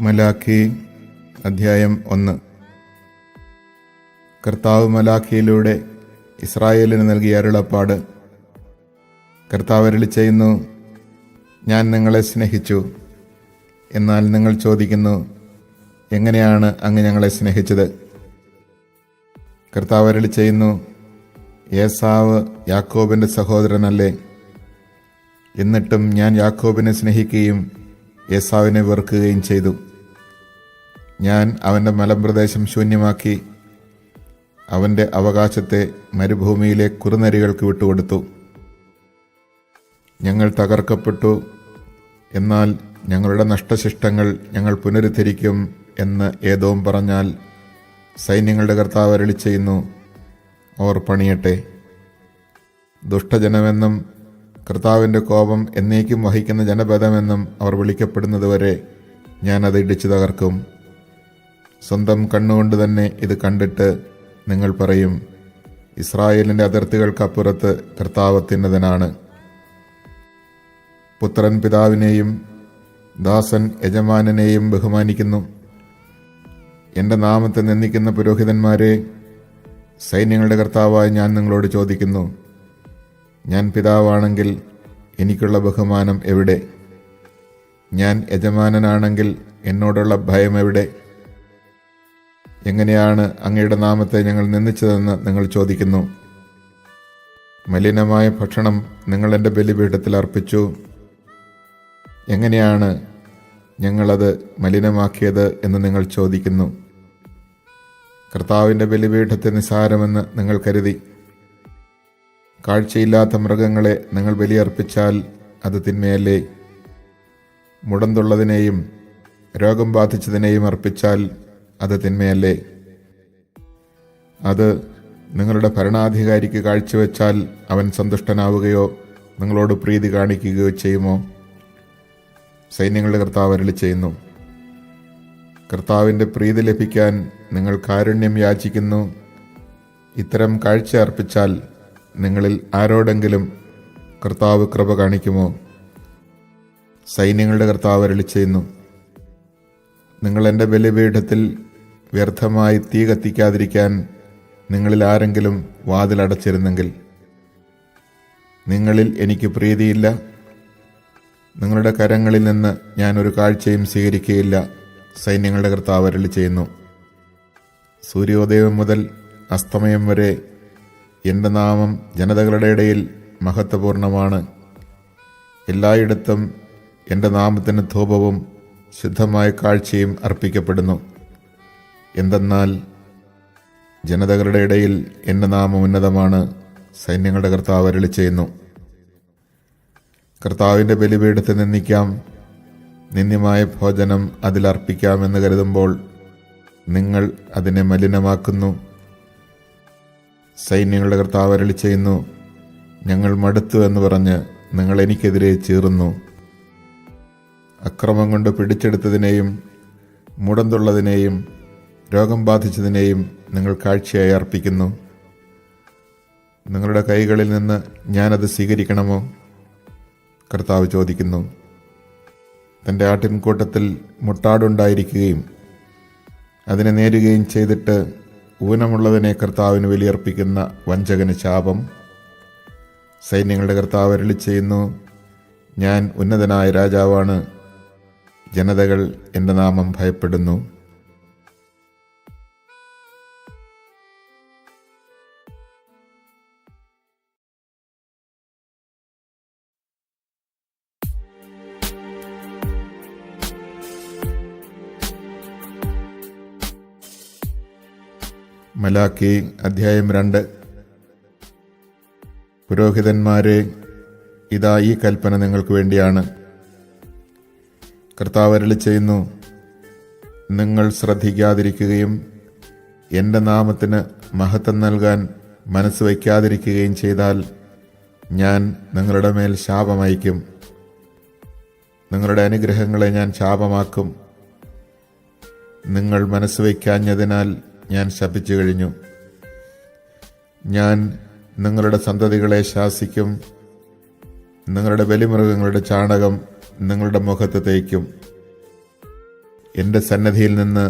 മലാഖി അധ്യായം 1. കർത്താവ് മലാഖിയിലൂടെ ഇസ്രായേലിന് നൽകിയ അരുളപ്പാട്. കർത്താവ് അരുളിച്ചെയ്യുന്നു, ഞാൻ നിങ്ങളെ സ്നേഹിച്ചു. എന്നാൽ നിങ്ങൾ ചോദിക്കുന്നു, എങ്ങനെയാണ് അങ്ങ് ഞങ്ങളെ സ്നേഹിച്ചത്? കർത്താവ് അരുളിച്ചെയ്യുന്നു, ഏസാവ് യാക്കോബിൻ്റെ സഹോദരനല്ലേ? എന്നിട്ടും ഞാൻ യാക്കോബിനെ സ്നേഹിക്കുകയും ഏസാവിനെ വെറുക്കുകയും ചെയ്തു. ഞാൻ അവൻ്റെ മലമ്പ്രദേശം ശൂന്യമാക്കി അവൻ്റെ അവകാശത്തെ മരുഭൂമിയിലെ കുറുനരികൾക്ക് വിട്ടുകൊടുത്തു. ഞങ്ങൾ തകർക്കപ്പെട്ടു, എന്നാൽ ഞങ്ങളുടെ നഷ്ടശിഷ്ടങ്ങൾ ഞങ്ങൾ പുനരുദ്ധരിക്കും എന്ന് ഏദോം പറഞ്ഞാൽ, സൈന്യങ്ങളുടെ കർത്താവ് അരുളിച്ചെയ്യുന്നു, അവർ പണിയട്ടെ. ദുഷ്ടജനമെന്നും കർത്താവിൻ്റെ കോപം എന്നേക്കും വഹിക്കുന്ന ജനപദമെന്നും അവർ വിളിക്കപ്പെടുന്നതുവരെ ഞാനത് ഇടിച്ചു തകർക്കും. സ്വന്തം കണ്ണുകൊണ്ട് തന്നെ ഇത് കണ്ടിട്ട് നിങ്ങൾ പറയും, ഇസ്രായേലിൻ്റെ അതിർത്തികൾക്കപ്പുറത്ത് കർത്താവ് അത്യുന്നതനാണ്. പുത്രൻ പിതാവിനെയും ദാസൻ യജമാനനെയും ബഹുമാനിക്കുന്നു. എൻ്റെ നാമത്തെ നിന്ദിക്കുന്ന പുരോഹിതന്മാരെ, സൈന്യങ്ങളുടെ കർത്താവായി ഞാൻ നിങ്ങളോട് ചോദിക്കുന്നു, ഞാൻ പിതാവാണെങ്കിൽ എനിക്കുള്ള ബഹുമാനം എവിടെ? ഞാൻ യജമാനനാണെങ്കിൽ എന്നോടുള്ള ഭയം എവിടെ? എങ്ങനെയാണ് അങ്ങയുടെ നാമത്തെ ഞങ്ങൾ നിന്ദിച്ചതെന്ന് നിങ്ങൾ ചോദിക്കുന്നു. മലിനമായ ഭക്ഷണം നിങ്ങൾ എൻ്റെ ബലിപീഠത്തിൽ അർപ്പിച്ചു. എങ്ങനെയാണ് ഞങ്ങളത് മലിനമാക്കിയത് എന്ന് നിങ്ങൾ ചോദിക്കുന്നു. കർത്താവിൻ്റെ ബലിപീഠത്തെ നിസ്സാരമെന്ന് നിങ്ങൾ കരുതി. കാഴ്ചയില്ലാത്ത മൃഗങ്ങളെ നിങ്ങൾ ബലിയർപ്പിച്ചാൽ അത് തിന്മയല്ലേ? മുടന്തുള്ളതിനെയും രോഗം ബാധിച്ചതിനെയും അർപ്പിച്ചാൽ അത് തിന്മയല്ലേ? അത് നിങ്ങളുടെ ഭരണാധികാരിക്ക് കാഴ്ചവെച്ചാൽ അവൻ സന്തുഷ്ടനാവുകയോ നിങ്ങളോട് പ്രീതി കാണിക്കുകയോ ചെയ്യുമോ? സൈന്യങ്ങളുടെ കർത്താവ് അരുളിച്ചെയ്യുന്നു, കർത്താവിൻ്റെ പ്രീതി ലഭിക്കാൻ നിങ്ങൾ കാരുണ്യം യാചിക്കുന്നു. ഇത്തരം കാഴ്ച അർപ്പിച്ചാൽ നിങ്ങളിൽ ആരോടെങ്കിലും കർത്താവ് കൃപ കാണിക്കുമോ? സൈന്യങ്ങളുടെ കർത്താവ് അരുളിച്ചെയ്യുന്നു, നിങ്ങൾ എൻ്റെ ബലിപീഠത്തിൽ വ്യർത്ഥമായി തീ കത്തിക്കാതിരിക്കാൻ നിങ്ങളിൽ ആരെങ്കിലും വാതിലടച്ചിരുന്നെങ്കിൽ. നിങ്ങളിൽ എനിക്ക് പ്രീതിയില്ല. നിങ്ങളുടെ കരങ്ങളിൽ നിന്ന് ഞാനൊരു കാഴ്ചയും സ്വീകരിക്കുകയില്ല. സൈന്യങ്ങളുടെ കർത്താവ് അരുളിച്ചെയ്യുന്നു, സൂര്യോദയം മുതൽ അസ്തമയം വരെ എൻ്റെ നാമം ജനതകളുടെ ഇടയിൽ മഹത്വപൂർണമാണ്. എല്ലായിടത്തും എൻ്റെ നാമത്തിന് ധൂപവും ശുദ്ധമായ കാഴ്ചയും അർപ്പിക്കപ്പെടുന്നു. എന്തെന്നാൽ ജനതകളുടെ ഇടയിൽ എൻ്റെ നാമം ഉന്നതമാണ്. സൈന്യങ്ങളുടെ കർത്താവ് അരുളിച്ചെയ്യുന്നു, കർത്താവിൻ്റെ ബലിപീഠത്തെ നിന്ദിക്കാം, നിന്ദ്യമായ ഭോജനം അതിലർപ്പിക്കാമെന്ന് കരുതുമ്പോൾ നിങ്ങൾ അതിനെ മലിനമാക്കുന്നു. സൈന്യങ്ങളുടെ കർത്താവ് അരുളിച്ചെയ്യുന്നു, ഞങ്ങൾ മടുത്തു എന്ന് പറഞ്ഞ് നിങ്ങൾ എനിക്കെതിരെ ചീറുന്നു. അക്രമം കൊണ്ട് പിടിച്ചെടുത്തതിനെയും മുടന്തുള്ളതിനെയും രോഗം ബാധിച്ചതിനെയും നിങ്ങൾ കാഴ്ചയായി അർപ്പിക്കുന്നു. നിങ്ങളുടെ കൈകളിൽ നിന്ന് ഞാനത് സ്വീകരിക്കണമോ? കർത്താവ് ചോദിക്കുന്നു. തൻ്റെ ആട്ടിൻകൂട്ടത്തിൽ മുട്ടാടുണ്ടായിരിക്കുകയും അതിനെ നേരുകയും ചെയ്തിട്ട് ഊനമുള്ളതിനെ കർത്താവിന് ബലിയർപ്പിക്കുന്ന വഞ്ചകന് ശാപം. സൈന്യങ്ങളുടെ കർത്താവ് അരുളിച്ചെയ്യുന്നു, ഞാൻ ഉന്നതനായ രാജാവാണ്. ജനതകൾ എൻ്റെ നാമം ഭയപ്പെടുന്നു. മലാഖി അധ്യായം 2. പുരോഹിതന്മാരെ, ഇതാ ഈ കൽപ്പന നിങ്ങൾക്ക് വേണ്ടിയാണ്. കർത്താവ് അരുളിച്ചെയ്യുന്നു, നിങ്ങൾ ശ്രദ്ധിക്കാതിരിക്കുകയും എൻ്റെ നാമത്തിന് മഹത്വം നൽകാൻ മനസ്സ് വയ്ക്കാതിരിക്കുകയും ചെയ്താൽ ഞാൻ നിങ്ങളുടെ മേൽ ശാപമയക്കും. നിങ്ങളുടെ അനുഗ്രഹങ്ങളെ ഞാൻ ശാപമാക്കും. നിങ്ങൾ മനസ്സ് വയ്ക്കാഞ്ഞതിനാൽ ഞാൻ ശപിച്ചു കഴിഞ്ഞു. ഞാൻ നിങ്ങളുടെ സന്തതികളെ ശാസിക്കും. നിങ്ങളുടെ ബലിമൃഗങ്ങളുടെ ചാണകം നിങ്ങളുടെ മുഖത്ത് തേക്കും. എൻ്റെ സന്നദ്ധിയിൽ നിന്ന്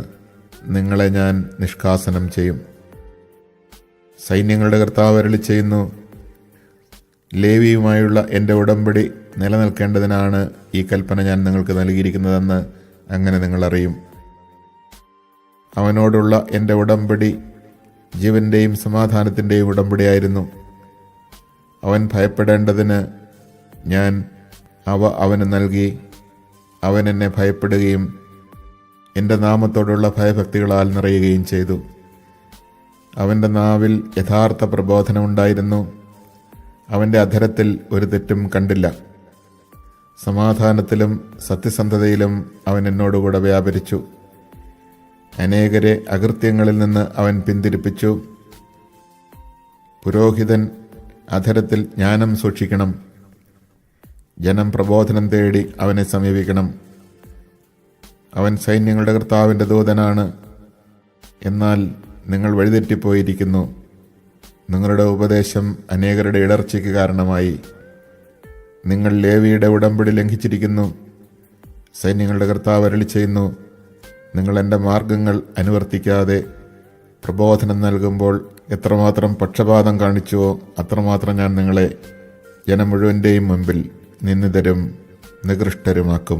നിങ്ങളെ ഞാൻ നിഷ്കാസനം ചെയ്യും. സൈന്യങ്ങളുടെ കർത്താവ് അരുളി ചെയ്യുന്നു, ലേവിയുമായുള്ള എൻ്റെ ഉടമ്പടി നിലനിൽക്കേണ്ടതിനാണ് ഈ കൽപ്പന ഞാൻ നിങ്ങൾക്ക് നൽകിയിരിക്കുന്നതെന്ന് അങ്ങനെ നിങ്ങൾ അറിയും. അവനോടുള്ള എൻ്റെ ഉടമ്പടി ജീവൻ്റെയും സമാധാനത്തിൻ്റെയും ഉടമ്പടിയായിരുന്നു. അവൻ ഭയപ്പെടേണ്ടതിന് ഞാൻ അവ അവന് നൽകി. അവൻ എന്നെ ഭയപ്പെടുകയും എൻ്റെ നാമത്തോടുള്ള ഭയഭക്തികളാൽ നിറയുകയും ചെയ്തു. അവൻ്റെ നാവിൽ യഥാർത്ഥ പ്രബോധനമുണ്ടായിരുന്നു. അവൻ്റെ അധരത്തിൽ ഒരു തെറ്റും കണ്ടില്ല. സമാധാനത്തിലും സത്യസന്ധതയിലും അവൻ എന്നോടുകൂടെ വ്യാപരിച്ചു. അനേകരെ അകൃത്യങ്ങളിൽ നിന്ന് അവൻ പിന്തിരിപ്പിച്ചു. പുരോഹിതൻ അധരത്തിൽ ജ്ഞാനം സൂക്ഷിക്കണം. ജനം പ്രബോധനം തേടി അവനെ സമീപിക്കണം. അവൻ സൈന്യങ്ങളുടെ കർത്താവിൻ്റെ ദൂതനാണ്. എന്നാൽ നിങ്ങൾ വഴിതെറ്റിപ്പോയിരിക്കുന്നു. നിങ്ങളുടെ ഉപദേശം അനേകരുടെ ഇടർച്ചയ്ക്ക് കാരണമായി. നിങ്ങൾ ലേവിയുടെ ഉടമ്പടി ലംഘിച്ചിരിക്കുന്നു. സൈന്യങ്ങളുടെ കർത്താവ് അരുളി ചെയ്യുന്നു, നിങ്ങൾ എൻ്റെ മാർഗങ്ങൾ അനുവർത്തിക്കാതെ പ്രബോധനം നൽകുമ്പോൾ എത്രമാത്രം പക്ഷപാതം കാണിച്ചുവോ അത്രമാത്രം ഞാൻ നിങ്ങളെ ജനം മുഴുവൻ്റെയും മുമ്പിൽ നിന്ദിതരും നികൃഷ്ടരുമാക്കും.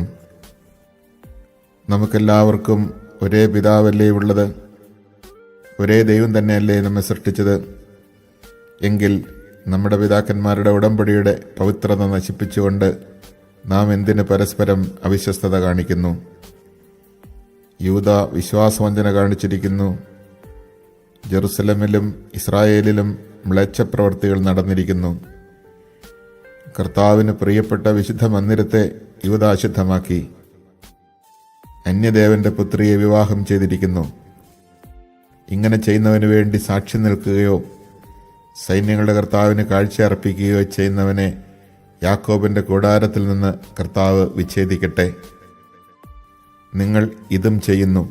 നമുക്കെല്ലാവർക്കും ഒരേ പിതാവല്ലേ ഉള്ളത്? ഒരേ ദൈവം തന്നെയല്ലേ നമ്മെ സൃഷ്ടിച്ചത്? എങ്കിൽ നമ്മുടെ പിതാക്കന്മാരുടെ ഉടമ്പടിയുടെ പവിത്രത നശിപ്പിച്ചുകൊണ്ട് നാം എന്തിന് പരസ്പരം അവിശ്വസ്തത കാണിക്കുന്നു? യൂദ വിശ്വാസവഞ്ചന കാണിച്ചിരിക്കുന്നു. ജെറുസലമിലും ഇസ്രായേലിലും മ്ലേച്ഛപ്രവൃത്തികൾ നടന്നിരിക്കുന്നു. കർത്താവിന് പ്രിയപ്പെട്ട വിശുദ്ധ മന്ദിരത്തെ യൂദ അശുദ്ധമാക്കി. അന്യദേവന്റെ പുത്രിയെ വിവാഹം ചെയ്തിരിക്കുന്നു. ഇങ്ങനെ ചെയ്യുന്നവന് വേണ്ടി സാക്ഷി നിൽക്കുകയോ സൈന്യങ്ങളുടെ കർത്താവിന് കാഴ്ച അർപ്പിക്കുകയോ ചെയ്യുന്നവനെ യാക്കോബിന്റെ കൂടാരത്തിൽ നിന്ന് കർത്താവ് വിച്ഛേദിക്കട്ടെ. നിങ്ങൾ ഇതും ചെയ്യുന്നു.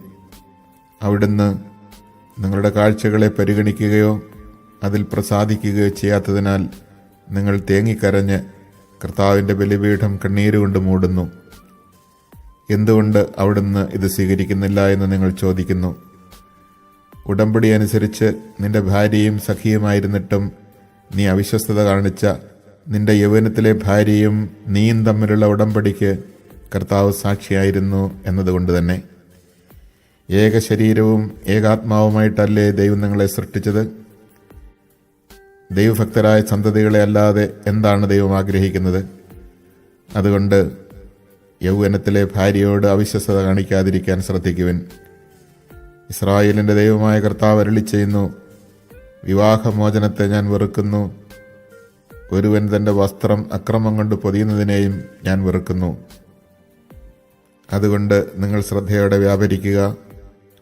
അവിടുന്ന് നിങ്ങളുടെ കാഴ്ചകളെ പരിഗണിക്കുകയോ അതിൽ പ്രസാദിക്കുകയോ ചെയ്യാത്തതിനാൽ നിങ്ങൾ തേങ്ങിക്കരഞ്ഞ് കർത്താവിൻ്റെ ബലിപീഠം കണ്ണീരുകൊണ്ട് മൂടുന്നു. എന്തുകൊണ്ട് അവിടുന്ന് ഇത് സ്വീകരിക്കുന്നില്ല എന്ന് നിങ്ങൾ ചോദിക്കുന്നു. ഉടമ്പടി അനുസരിച്ച് നിന്റെ ഭാര്യയും സഖിയുമായിരുന്നിട്ടും നീ അവിശ്വസ്തത കാണിച്ച നിന്റെ യൗവനത്തിലെ ഭാര്യയും നീയും തമ്മിലുള്ള ഉടമ്പടിക്ക് കർത്താവ് സാക്ഷിയായിരുന്നു എന്നതുകൊണ്ട് തന്നെ. ഏക ശരീരവും ഏകാത്മാവുമായിട്ടല്ലേ ദൈവം നിങ്ങളെ സൃഷ്ടിച്ചത്? ദൈവഭക്തരായ സന്തതികളെ അല്ലാതെ എന്താണ് ദൈവം ആഗ്രഹിക്കുന്നത്? അതുകൊണ്ട് യൗവനത്തിലെ ഭാര്യയോട് അവിശ്വസ്തത കാണിക്കാതിരിക്കാൻ ശ്രദ്ധിക്കുവിൻ. ഇസ്രായേലിൻ്റെ ദൈവമായ കർത്താവ് അരുളി ചെയ്യുന്നു, വിവാഹമോചനത്തെ ഞാൻ വെറുക്കുന്നു. ഒരുവൻ തൻ്റെ വസ്ത്രം അക്രമം കൊണ്ട് പൊതിയുന്നതിനെയും ഞാൻ വെറുക്കുന്നു. അതുകൊണ്ട് നിങ്ങൾ ശ്രദ്ധയോടെ വ്യാപരിക്കുക,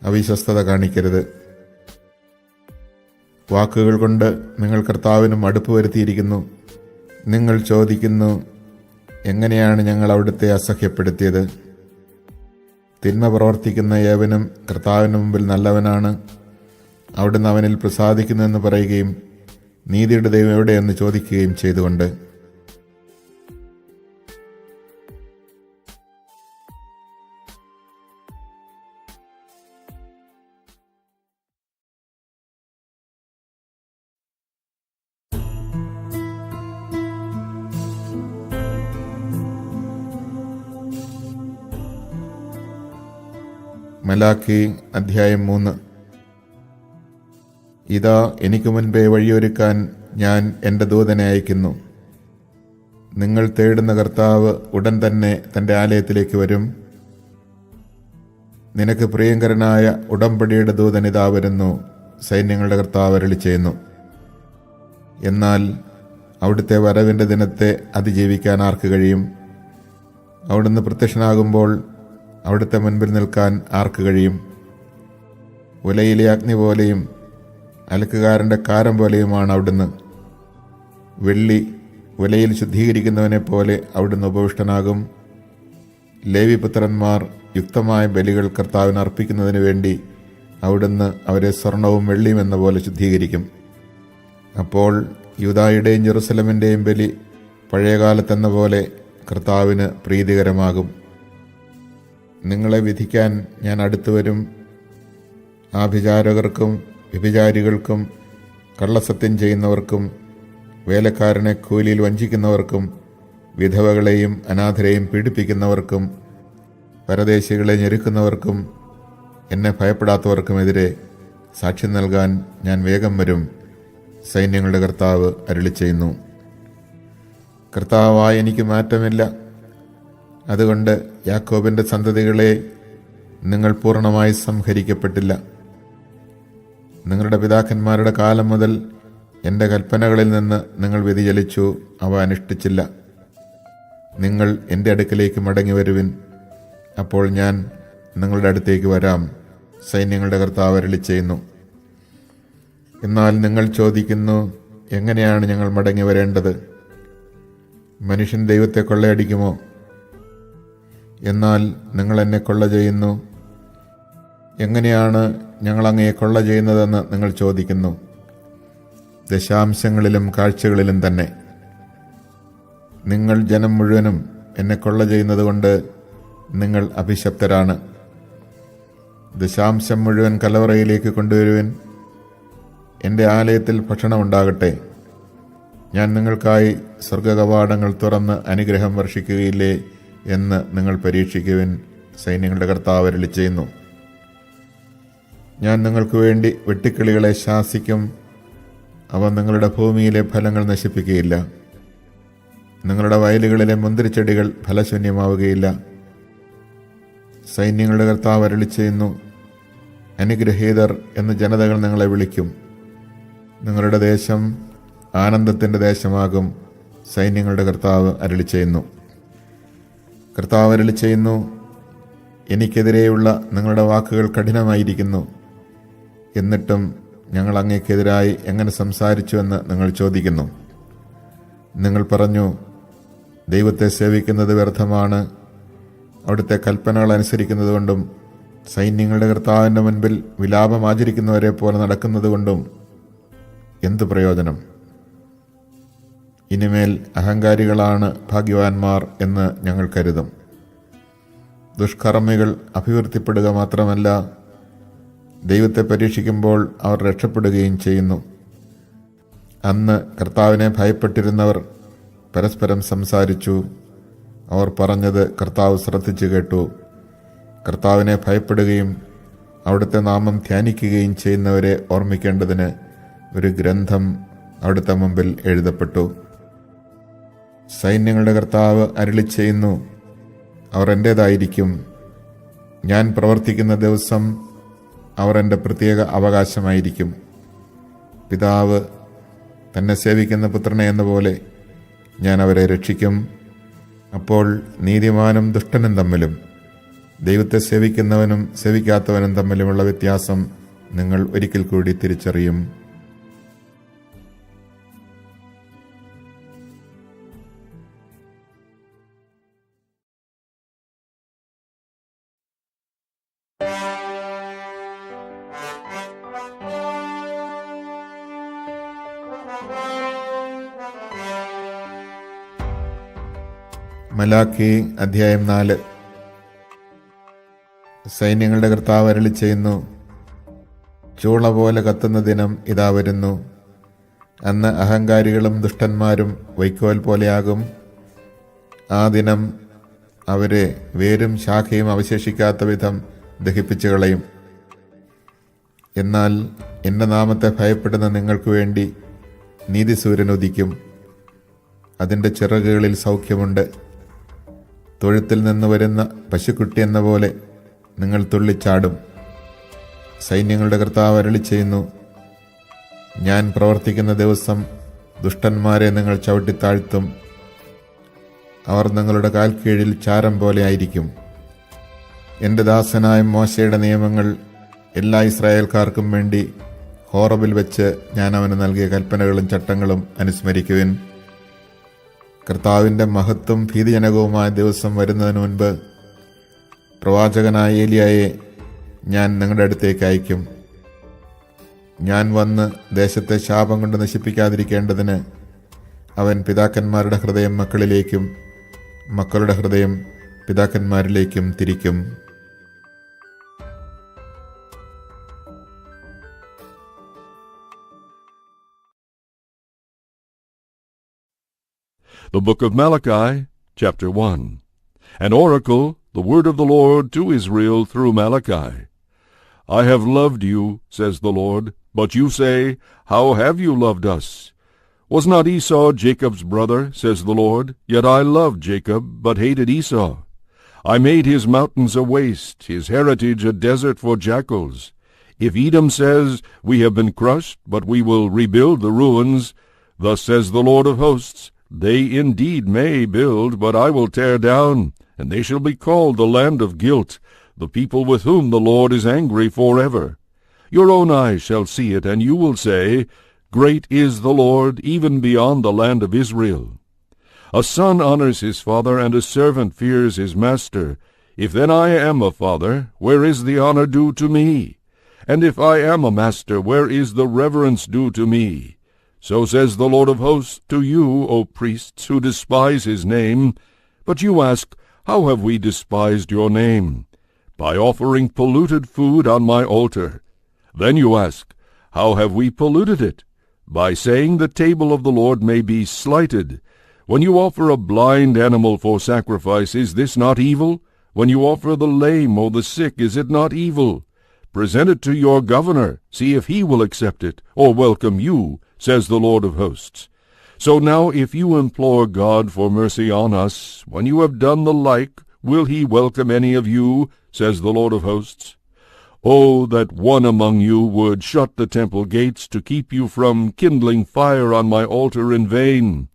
അവിശ്വസ്തത കാണിക്കരുത്. വാക്കുകൾ കൊണ്ട് നിങ്ങൾ കർത്താവിന് മടുപ്പ് വരുത്തിയിരിക്കുന്നു. നിങ്ങൾ ചോദിക്കുന്നു, എങ്ങനെയാണ് ഞങ്ങൾ അവിടുത്തെ അസഹ്യപ്പെടുത്തിയത്? തിന്മ പ്രവർത്തിക്കുന്ന ഏവനും കർത്താവിന് മുമ്പിൽ നല്ലവനാണ്. അവിടുന്ന് അവനിൽ പ്രസാദിക്കുന്നുവെന്ന് പറയുകയും നീതിയുടെ ദൈവം എവിടെയെന്ന് ചോദിക്കുകയും ചെയ്തുകൊണ്ട്. മലാക്കി അധ്യായം 3. ഇതാ, എനിക്ക് മുൻപേ വഴിയൊരുക്കാൻ ഞാൻ എൻ്റെ ദൂതനെ അയക്കുന്നു. നിങ്ങൾ തേടുന്ന കർത്താവ് ഉടൻ തന്നെ തൻ്റെ ആലയത്തിലേക്ക് വരും. നിനക്ക് പ്രിയങ്കരനായ ഉടമ്പടിയുടെ ദൂതൻ ഇതാ വരുന്നു, സൈന്യങ്ങളുടെ കർത്താവ് അരുളി ചെയ്യുന്നു. എന്നാൽ അവിടുത്തെ വരവിൻ്റെ ദിനത്തെ അതിജീവിക്കാൻ ആർക്ക് കഴിയും? അവിടുന്ന് പ്രത്യക്ഷനാകുമ്പോൾ അവിടുത്തെ മുൻപിൽ നിൽക്കാൻ ആർക്ക് കഴിയും? ഉലയിലെ അഗ്നി പോലെയും അലക്കുകാരൻ്റെ കാരം പോലെയുമാണ് അവിടുന്ന്. വെള്ളി ഉലയിൽ ശുദ്ധീകരിക്കുന്നവനെ പോലെ അവിടുന്ന് ഉപവിഷ്ടനാകും. ലേവിപുത്രന്മാർ യുക്തമായ ബലികൾ കർത്താവിന് അർപ്പിക്കുന്നതിന് വേണ്ടി അവിടുന്ന് അവരെ സ്വർണവും വെള്ളിയും എന്ന പോലെ ശുദ്ധീകരിക്കും. അപ്പോൾ യൂദായുടെയും ജെറുസലമിൻ്റെയും ബലി പഴയകാലത്തെന്ന പോലെ കർത്താവിന് പ്രീതികരമാകും. നിങ്ങളെ വിധിക്കാൻ ഞാൻ അടുത്തു വരും. ആഭിചാരകർക്കും വ്യഭിചാരികൾക്കും കള്ളസത്യം ചെയ്യുന്നവർക്കും വേലക്കാരനെ കൂലിയിൽ വഞ്ചിക്കുന്നവർക്കും വിധവകളെയും അനാഥരെയും പീഡിപ്പിക്കുന്നവർക്കും പരദേശികളെ ഞെരുക്കുന്നവർക്കും എന്നെ ഭയപ്പെടാത്തവർക്കുമെതിരെ സാക്ഷ്യം നൽകാൻ ഞാൻ വേഗം വരും. സൈന്യങ്ങളുടെ കർത്താവ് അരുളിച്ചെയ്യുന്നു. കർത്താവായ എനിക്ക് മാറ്റമില്ല. അതുകൊണ്ട് യാക്കോബിൻ്റെ സന്തതികളെ, നിങ്ങൾ പൂർണ്ണമായി സംഹരിക്കപ്പെട്ടില്ല. നിങ്ങളുടെ പിതാക്കന്മാരുടെ കാലം മുതൽ എൻ്റെ കൽപ്പനകളിൽ നിന്ന് നിങ്ങൾ വ്യതിചലിച്ചു, അവ അനുഷ്ഠിച്ചില്ല. നിങ്ങൾ എൻ്റെ അടുക്കലേക്ക് മടങ്ങി വരുവിൻ, അപ്പോൾ ഞാൻ നിങ്ങളുടെ അടുത്തേക്ക് വരാം. സൈന്യങ്ങളുടെ കർത്താവ് അരുളിച്ചെയ്യുന്നു. എന്നാൽ നിങ്ങൾ ചോദിക്കുന്നു, എങ്ങനെയാണ് ഞങ്ങൾ മടങ്ങി വരേണ്ടത്? മനുഷ്യൻ ദൈവത്തെ കൊള്ളയടിക്കുമോ? എന്നാൽ നിങ്ങൾ എന്നെ കൊള്ള ചെയ്യുന്നു. എങ്ങനെയാണ് ഞങ്ങൾ അങ്ങയെ കൊള്ള ചെയ്യുന്നതെന്ന് നിങ്ങൾ ചോദിക്കുന്നു. ദശാംശങ്ങളിലും കാഴ്ചകളിലും തന്നെ. നിങ്ങൾ ജനം മുഴുവനും എന്നെ കൊള്ള ചെയ്യുന്നത് കൊണ്ട് നിങ്ങൾ അഭിശപ്തരാണ്. ദശാംശം മുഴുവൻ കലവറയിലേക്ക് കൊണ്ടുവരുവിൻ. എൻ്റെ ആലയത്തിൽ ഭക്ഷണം ഉണ്ടാകട്ടെ. ഞാൻ നിങ്ങൾക്കായി സ്വർഗകവാടങ്ങൾ തുറന്ന് അനുഗ്രഹം വർഷിക്കുകയില്ലേ എന്ന് നിങ്ങൾ പരീക്ഷിക്കുവിൻ. സൈന്യങ്ങളുടെ കർത്താവ് അരുളിച്ചെയ്യുന്നു. ഞാൻ നിങ്ങൾക്ക് വേണ്ടി വെട്ടുക്കിളികളെ ശാസിക്കും. അവ നിങ്ങളുടെ ഭൂമിയിലെ ഫലങ്ങൾ നശിപ്പിക്കുകയില്ല. നിങ്ങളുടെ വയലുകളിലെ മുന്തിരിച്ചെടികൾ ഫലശൂന്യമാവുകയില്ല. സൈന്യങ്ങളുടെ കർത്താവ് അരുളിച്ചെയ്യുന്നു. അനുഗ്രഹീതർ എന്ന് ജനതകൾ നിങ്ങളെ വിളിക്കും. നിങ്ങളുടെ ദേശം ആനന്ദത്തിൻ്റെ ദേശമാകും. സൈന്യങ്ങളുടെ കർത്താവ് അരുളിച്ചെയ്യുന്നു. കർത്താവ് അരുളിച്ചെയ്യുന്നു. എനിക്കെതിരെയുള്ള നിങ്ങളുടെ വാക്കുകൾ കഠിനമായിരിക്കുന്നു. എന്നിട്ടും ഞങ്ങൾ അങ്ങേക്കെതിരായി എങ്ങനെ സംസാരിച്ചുവെന്ന് നിങ്ങൾ ചോദിക്കുന്നു. നിങ്ങൾ പറഞ്ഞു, ദൈവത്തെ സേവിക്കുന്നത് വ്യർത്ഥമാണ്. അവിടുത്തെ കൽപ്പനകൾ അനുസരിക്കുന്നത് കൊണ്ടും സൈന്യങ്ങളുടെ കർത്താവിൻ്റെ മുൻപിൽ വിലാപം ആചരിക്കുന്നവരെ പോലെ നടക്കുന്നത് കൊണ്ടും എന്തു പ്രയോജനം? ഇനിമേൽ അഹങ്കാരികളാണ് ഭാഗ്യവാന്മാർ എന്ന് ഞങ്ങൾ കരുതും. ദുഷ്കർമ്മികൾ അഭിവൃദ്ധിപ്പെടുക മാത്രമല്ല, ദൈവത്തെ പരീക്ഷിക്കുമ്പോൾ അവർ രക്ഷപ്പെടുകയും ചെയ്യുന്നു. അന്ന് കർത്താവിനെ ഭയപ്പെട്ടിരുന്നവർ പരസ്പരം സംസാരിച്ചു. അവർ പറഞ്ഞത് കർത്താവ് ശ്രദ്ധിച്ചു കേട്ടു. കർത്താവിനെ ഭയപ്പെടുകയും അവിടുത്തെ നാമം ധ്യാനിക്കുകയും ചെയ്യുന്നവരെ ഓർമ്മിക്കേണ്ടതിന് ഒരു ഗ്രന്ഥം അവിടുത്തെ മുമ്പിൽ എഴുതപ്പെട്ടു. സൈന്യങ്ങളുടെ കർത്താവ് അരുളിച്ചെയ്യുന്നു. അവർ എൻ്റേതായിരിക്കും. ഞാൻ പ്രവർത്തിക്കുന്ന ദിവസം അവർ എൻ്റെ പ്രത്യേക അവകാശമായിരിക്കും. പിതാവ് തന്നെ സേവിക്കുന്ന പുത്രനെ എന്ന പോലെ ഞാൻ അവരെ രക്ഷിക്കും. അപ്പോൾ നീതിമാനും ദുഷ്ടനും തമ്മിലും ദൈവത്തെ സേവിക്കുന്നവനും സേവിക്കാത്തവനും തമ്മിലുമുള്ള വ്യത്യാസം നിങ്ങൾ ഒരിക്കൽ കൂടി തിരിച്ചറിയും. മലാക്കി അധ്യായം 4. സൈന്യങ്ങളുടെ കർത്താവ് അരുളിച്ചെയ്യുന്നു. ചൂള പോലെ കത്തുന്ന ദിനം ഇതാ വരുന്നു. അന്ന് അഹങ്കാരികളും ദുഷ്ടന്മാരും വൈക്കോൽ പോലെയാകും. ആ ദിനം അവരെ വേരും ശാഖയും അവശേഷിക്കാത്ത വിധം ദഹിപ്പിച്ചു കളയും. എന്നാൽ എൻ്റെ നാമത്തെ ഭയപ്പെടുന്ന നിങ്ങൾക്ക് വേണ്ടി നീതിസൂര്യൻ ഉദിക്കും. അതിൻ്റെ ചിറകുകളിൽ സൗഖ്യമുണ്ട്. തൊഴുത്തിൽ നിന്ന് വരുന്ന പശുക്കുട്ടി എന്ന പോലെ നിങ്ങൾ തുള്ളിച്ചാടും. സൈന്യങ്ങളുടെ കർത്താവ് അരുളിച്ചെയ്യുന്നു. ഞാൻ പ്രവർത്തിക്കുന്ന ദിവസം ദുഷ്ടന്മാരെ നിങ്ങൾ ചവിട്ടിത്താഴ്ത്തും. അവർ നിങ്ങളുടെ കാൽ കീഴിൽ ചാരം പോലെ ആയിരിക്കും. എൻ്റെ ദാസനായ മോശയുടെ നിയമങ്ങൾ എല്ലാ ഇസ്രായേൽക്കാർക്കും വേണ്ടി ഹോറബിൽ വെച്ച് ഞാൻ അവന് നൽകിയ കൽപ്പനകളും ചട്ടങ്ങളും അനുസ്മരിക്കുവിൻ. കർത്താവിൻ്റെ മഹത്വം ഭീതിജനകവുമായ ദിവസം വരുന്നതിന് മുൻപ് പ്രവാചകനായ ഏലിയായെ ഞാൻ നിങ്ങളുടെ അടുത്തേക്ക് അയക്കും. ഞാൻ വന്ന് ദേശത്തെ ശാപം കൊണ്ട് നശിപ്പിക്കാതിരിക്കേണ്ടതിന് അവൻ പിതാക്കന്മാരുടെ ഹൃദയം മക്കളിലേക്കും മക്കളുടെ ഹൃദയം പിതാക്കന്മാരിലേക്കും തിരിക്കും. The book of Malachi, chapter 1. An oracle, the word of the Lord to Israel through Malachi. I have loved you, says the Lord, but you say, How have you loved us? Was not Esau Jacob's brother, says the Lord? Yet I loved Jacob, but hated Esau. I made his mountains a waste, his heritage a desert for jackals. If Edom says, We have been crushed, but we will rebuild the ruins, thus says the Lord of hosts, They indeed may build, but I will tear down, and they shall be called the land of guilt, the people with whom the Lord is angry forever. Your own eyes shall see it, and you will say, Great is the Lord, even beyond the land of Israel. A son honors his father, and a servant fears his master. If then I am a father, where is the honor due to me? And if I am a master, where is the reverence due to me? So says the Lord of hosts to you, O priests, who despise his name. But you ask, How have we despised your name? By offering polluted food on my altar. Then you ask, How have we polluted it? By saying the table of the Lord may be slighted. When you offer a blind animal for sacrifice, is this not evil? When you offer the lame or the sick, is it not evil? Present it to your governor, see if he will accept it, or welcome you, says the Lord of hosts. So now if you implore God for mercy on us, when you have done the like, will he welcome any of you, says the Lord of hosts? Oh, that one among you would shut the temple gates to keep you from kindling fire on my altar in vain.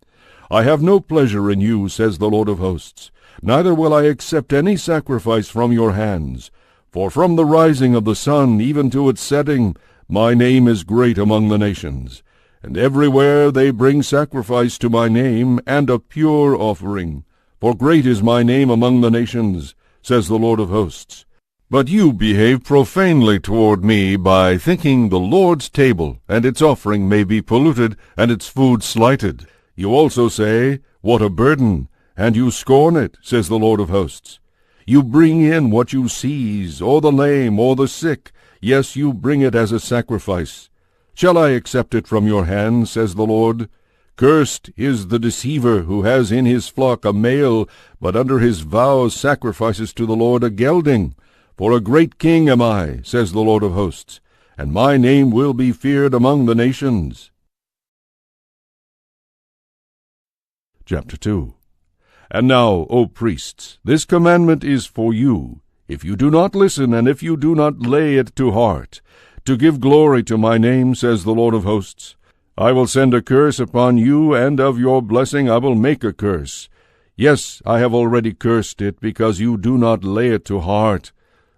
I have no pleasure in you, says the Lord of hosts, neither will I accept any sacrifice from your hands. For from the rising of the sun even to its setting, my name is great among the nations. And everywhere they bring sacrifice to my name, and a pure offering. For great is my name among the nations, says the Lord of hosts. But you behave profanely toward me by thinking the Lord's table and its offering may be polluted, and its food slighted. You also say, What a burden! And you scorn it, says the Lord of hosts. You bring in what you seize, or the lame, or the sick. Yes, you bring it as a sacrifice. Shall I accept it from your hand, says the Lord? Cursed is the deceiver who has in his flock a male, but under his vows sacrifices to the Lord a gelding. For a great king am I, says the Lord of hosts, and my name will be feared among the nations. Chapter 2. And now, O priests, this commandment is for you, if you do not listen, and if you do not lay it to heart, to give glory to my name, says the Lord of hosts. I will send a curse upon you, and of your blessing I will make a curse. Yes, I have already cursed it, because you do not lay it to heart.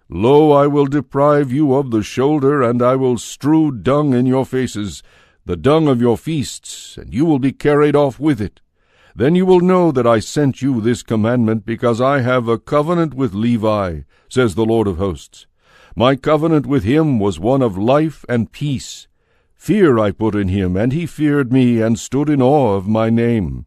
Lo, I will deprive you of the shoulder, and I will strew dung in your faces, the dung of your feasts, and you will be carried off with it. Then you will know that I sent you this commandment, because I have a covenant with Levi, says the Lord of hosts. My covenant with him was one of life and peace. Fear I put in him, and he feared me, and stood in awe of my name.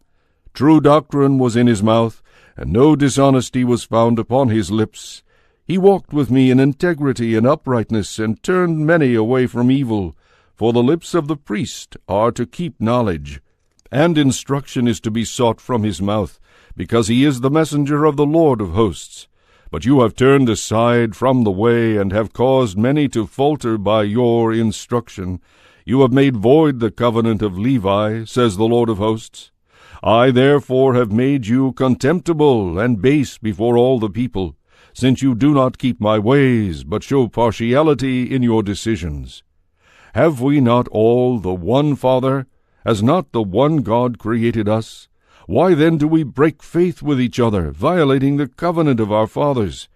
True doctrine was in his mouth, and no dishonesty was found upon his lips. He walked with me in integrity and uprightness, and turned many away from evil. For the lips of the priest are to keep knowledge, and instruction is to be sought from his mouth, because he is the messenger of the Lord of hosts. But you have turned aside from the way, and have caused many to falter by your instruction. You have made void the covenant of Levi, says the Lord of hosts. I therefore have made you contemptible and base before all the people, since you do not keep my ways, but show partiality in your decisions. Have we not all the one Father? Has not the one God created us? Why then do we break faith with each other, violating the covenant of our fathers?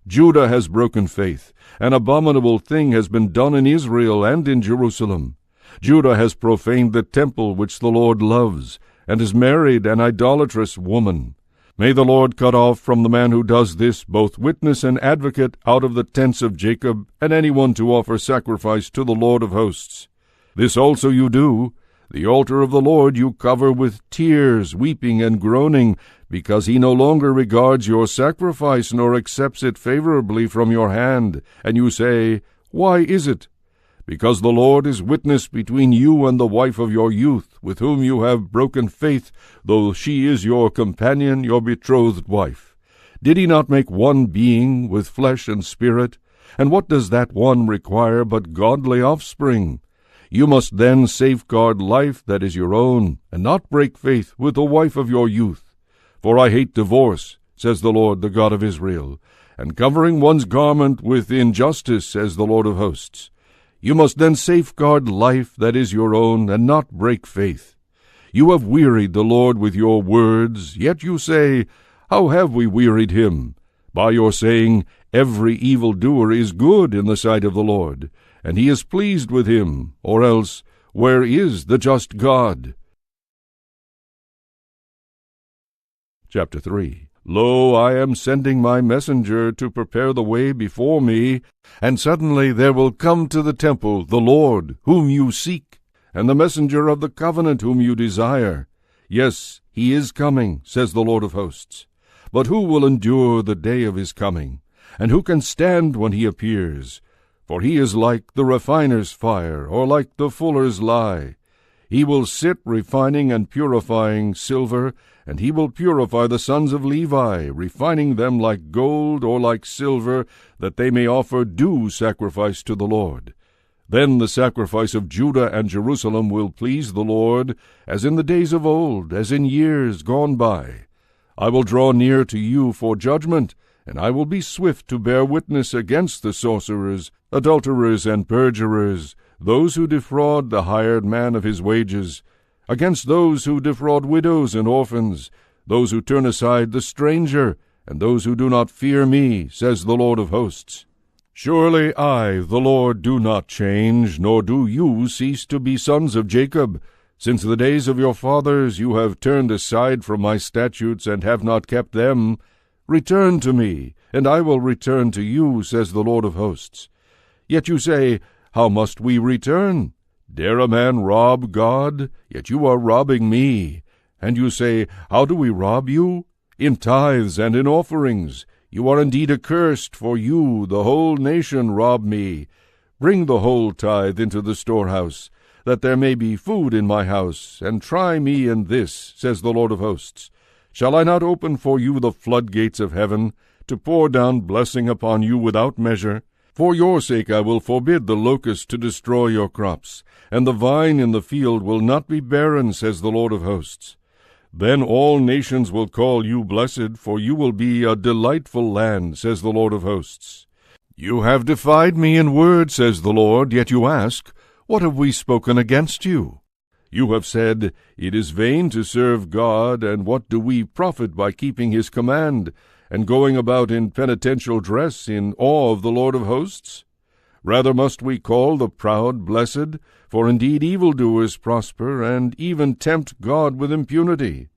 Judah has broken faith. An abominable thing has been done in Israel and in Jerusalem. Judah has profaned the temple which the Lord loves, and has married an idolatrous woman. May the Lord cut off from the man who does this both witness and advocate out of the tents of Jacob, and anyone to offer sacrifice to the Lord of hosts. This also you do. The altar of the Lord you cover with tears, weeping and groaning, because he no longer regards your sacrifice nor accepts it favorably from your hand. And you say, Why is it? because the Lord is witness between you and the wife of your youth, with whom you have broken faith, though she is your companion, your betrothed wife. Did he not make one being with flesh and spirit? And what does that one require but godly offspring? You must then safeguard life that is your own, and not break faith with the wife of your youth. For I hate divorce, says the Lord, the God of Israel, and covering one's garment with injustice, says the Lord of hosts. You must then safeguard life that is your own, and not break faith. You have wearied the Lord with your words, yet you say, How have we wearied him? By your saying, Every evildoer is good in the sight of the Lord, and he is pleased with him, or else, where is the just God? Chapter 3. Lo, I am sending my messenger to prepare the way before me, and suddenly there will come to the temple the Lord, whom you seek, and the messenger of the covenant whom you desire. Yes, he is coming, says the Lord of hosts. But who will endure the day of his coming? And who can stand when he appears? For he is like the refiner's fire, or like the fuller's lye. He will sit refining and purifying silver, and he will purify the sons of Levi, refining them like gold or like silver, that they may offer due sacrifice to the Lord. Then the sacrifice of Judah and Jerusalem will please the Lord, as in the days of old, as in years gone by. I will draw near to you for judgment, and I will be swift to bear witness against the sorcerers, adulterers, and perjurers, those who defraud the hired man of his wages, against those who defraud widows and orphans, those who turn aside the stranger, and those who do not fear me, says the Lord of hosts. Surely I, the Lord, do not change, nor do you cease to be sons of Jacob. Since the days of your fathers you have turned aside from my statutes, and have not kept them. Return to me, and I will return to you, says the Lord of hosts. Yet you say, How must we return? Dare a man rob God? Yet you are robbing me. And you say, How do we rob you? In tithes and in offerings. You are indeed accursed, for you, the whole nation, rob me. Bring the whole tithe into the storehouse, that there may be food in my house, and try me in this, says the Lord of hosts. Shall I not open for you the floodgates of heaven, to pour down blessing upon you without measure? For your sake I will forbid the locust to destroy your crops, and the vine in the field will not be barren, says the Lord of hosts. Then all nations will call you blessed, for you will be a delightful land, says the Lord of hosts. You have defied me in word, says the Lord, yet you ask, What have we spoken against you? You have said, It is vain to serve God, and what do we profit by keeping his command, and going about in penitential dress in awe of the Lord of hosts? Rather must we call the proud blessed, for indeed evildoers prosper, and even tempt God with impunity.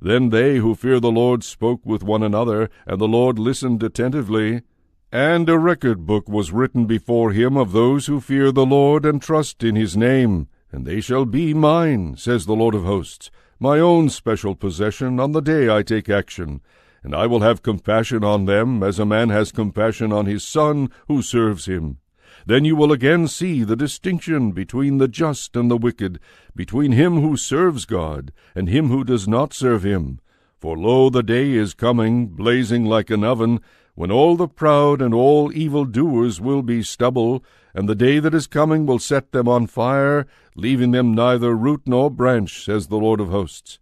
Then they who fear the Lord spoke with one another, and the Lord listened attentively. And a record book was written before him of those who fear the Lord and trust in his name. And they shall be mine, says the Lord of hosts, my own special possession on the day I take action. And I will have compassion on them, as a man has compassion on his son who serves him. Then you will again see the distinction between the just and the wicked, between him who serves God and him who does not serve him. For lo, the day is coming, blazing like an oven, when all the proud and all evildoers will be stubble, and the day that is coming will set them on fire, leaving them neither root nor branch, says the Lord of hosts.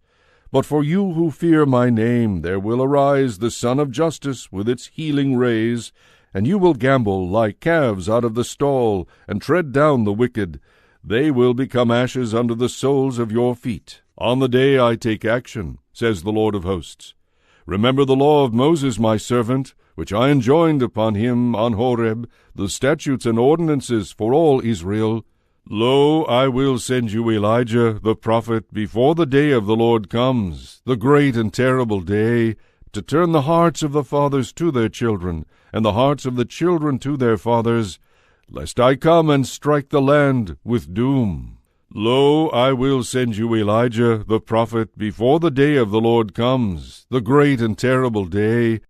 But for you who fear my name, there will arise the Sun of Justice with its healing rays, and you will gambol like calves out of the stall, and tread down the wicked. They will become ashes under the soles of your feet. On the day I take action, says the Lord of hosts. Remember the law of Moses my servant, which I enjoined upon him on Horeb, the statutes and ordinances for all Israel. Lo, I will send you Elijah the prophet before the day of the Lord comes, the great and terrible day, to turn the hearts of the fathers to their children, and the hearts of the children to their fathers, lest I come and strike the land with doom. Lo, I will send you Elijah the prophet before the day of the Lord comes, the great and terrible day,